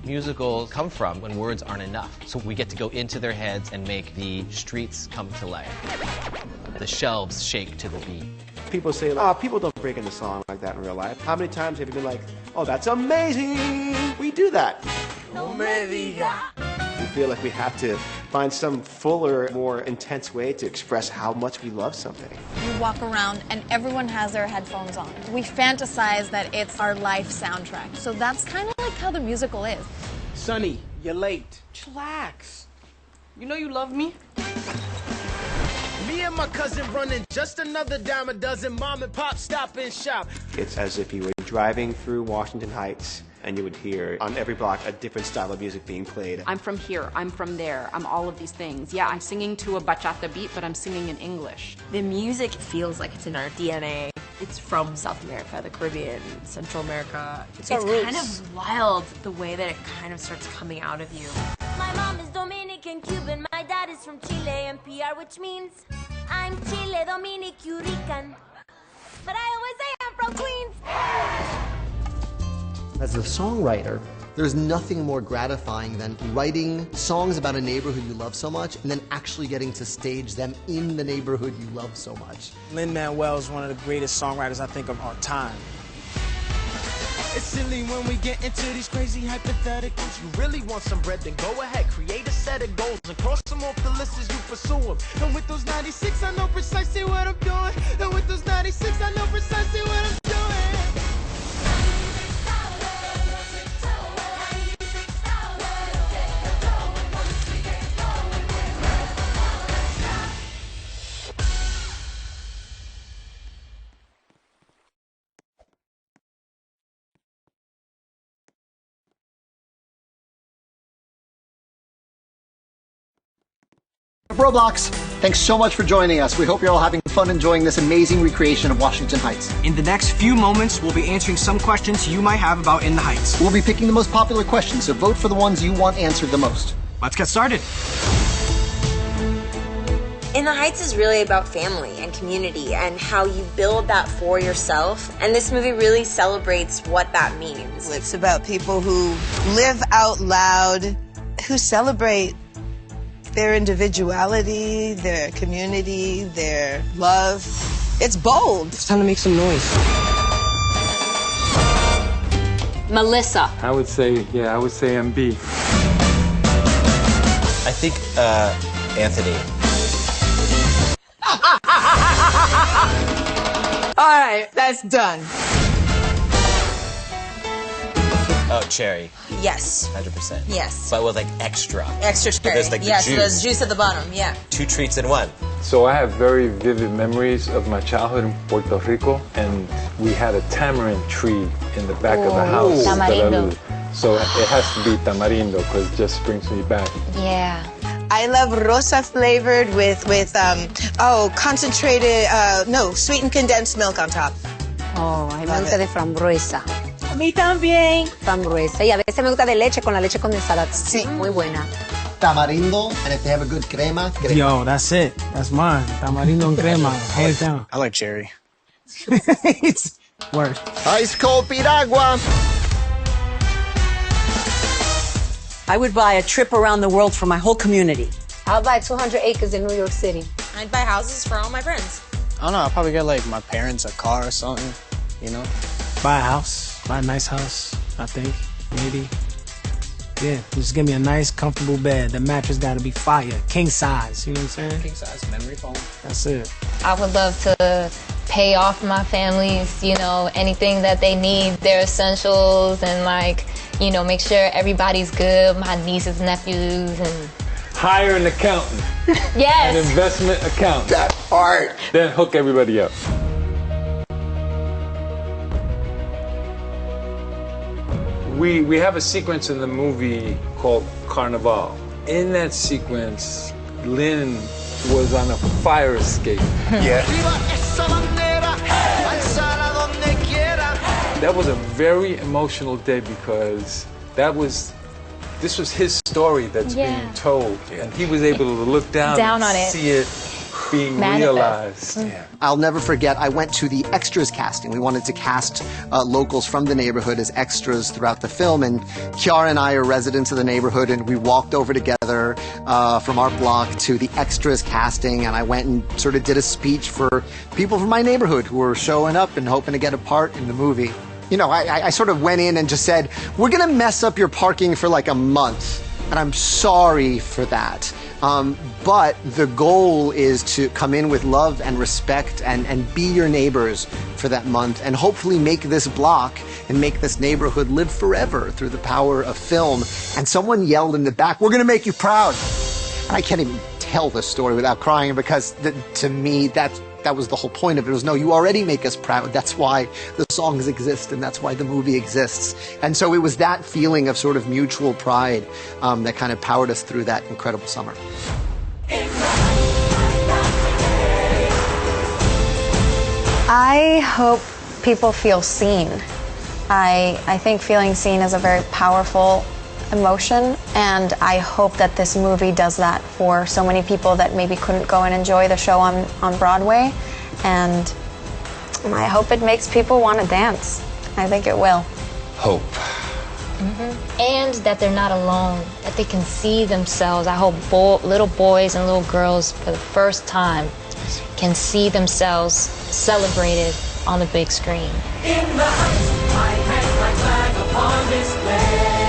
musicals come from when words aren't enough. So we get to go into their heads and make the streets come to life. The shelves shake to the beat. People say, oh, people don't break into song like that in real life. How many times have you been like, oh, that's amazing? We do that. No me diga. We feel like we have to find some fuller, more intense way to express how much we love something. We walk around and everyone has their headphones on. We fantasize that it's our life soundtrack. So that's kind of like how the musical is. Sonny, you're late. Chillax. You know you love me. Me and my cousin running just another dime a dozen. Mom and pop stop and shop. It's as if you were driving through Washington Heights and you would hear on every block a different style of music being played. I'm from here, I'm from there, I'm all of these things. Yeah, I'm singing to a bachata beat, but I'm singing in English. The music feels like it's in our DNA. It's from South America, the Caribbean, Central America. It's kind of wild the way that it kind of starts coming out of you. My mom is Dominican Cuban, my dad is from Chile and PR, which means I'm Chile, Dominican, Rican. But I always say I'm from Queens. As a songwriter, there's nothing more gratifying than writing songs about a neighborhood you love so much and then actually getting to stage them in the neighborhood you love so much. Lin-Manuel is one of the greatest songwriters I think of our time. It's silly when we get into these crazy hypotheticals. You really want some bread, then go ahead, create a set of goals and cross them off the list as you pursue them. And with those 96, I know precisely what I'm doing. And with those 96, I know precisely what I'm doing. Roblox, thanks so much for joining us. We hope you're all having fun enjoying this amazing recreation of Washington Heights. In the next few moments, we'll be answering some questions you might have about In the Heights. We'll be picking the most popular questions, so vote for the ones you want answered the most. Let's get started. In the Heights is really about family and community and how you build that for yourself. And this movie really celebrates what that means. It's about people who live out loud, who celebrate their individuality, their community, their love. It's bold. It's time to make some noise. Melissa. I would say MB. I think, Anthony. All right, that's done. Oh, cherry. Yes. 100%. Yes. But with like extra. Extra cherry. There's like the yes, juice. there's juice at the bottom, yeah. 2 treats in one. So I have very vivid memories of my childhood in Puerto Rico, and we had a tamarind tree in the back of the house. Tamarindo. So it has to be tamarindo because it just brings me back. Yeah. I love rosa flavored with concentrated, sweetened condensed milk on top. Oh, a mí me gusta de frambuesa. A mí también. Frambuesa. Y a veces me gusta de leche con la leche condensada. Sí. Muy buena. Tamarindo, and if they have a good crema. Yo, that's it. That's mine. Tamarindo and crema. Hands down. I like cherry. It's worse. Ice cold piragua. I would buy a trip around the world for my whole community. I'll buy 200 acres in New York City. I'd buy houses for all my friends. I don't know, I'll probably get like my parents a car or something, you know? Buy a house, buy a nice house, I think, maybe. Yeah, just give me a nice, comfortable bed. The mattress gotta be fire, king size, you know what I'm saying? King size, memory foam. That's it. I would love to pay off my families, anything that they need, their essentials, and make sure everybody's good, my nieces, nephews, and... Hire an accountant. Yes. An investment accountant. That part. Then hook everybody up. We have a sequence in the movie called Carnival. In that sequence, Lynn was on a fire escape. Yeah. That was a very emotional day because this was his story that's being told. And he was able to look down and on it. see it being Manifest. realized. Yeah. I'll never forget, I went to the extras casting. We wanted to cast locals from the neighborhood as extras throughout the film, and Kiara and I are residents of the neighborhood, and we walked over together from our block to the extras casting, and I went and sort of did a speech for people from my neighborhood who were showing up and hoping to get a part in the movie. You know, I sort of went in and just said, we're gonna mess up your parking for like a month, and I'm sorry for that. But the goal is to come in with love and respect and be your neighbors for that month and hopefully make this block and make this neighborhood live forever through the power of film. And someone yelled in the back, "We're gonna make you proud." And I can't even tell this story without crying because to me, that was the whole point of it. It was, no, you already make us proud. That's why the songs exist and that's why the movie exists. And so it was that feeling of sort of mutual pride that kind of powered us through that incredible summer. I hope people feel seen. I think feeling seen is a very powerful emotion, and I hope that this movie does that for so many people that maybe couldn't go and enjoy the show on Broadway, and I hope it makes people want to dance. I think it will. Hope. And that they're not alone, that they can see themselves. I hope little boys and little girls for the first time can see themselves celebrated on the big screen. In the heights, my hang my flag upon display.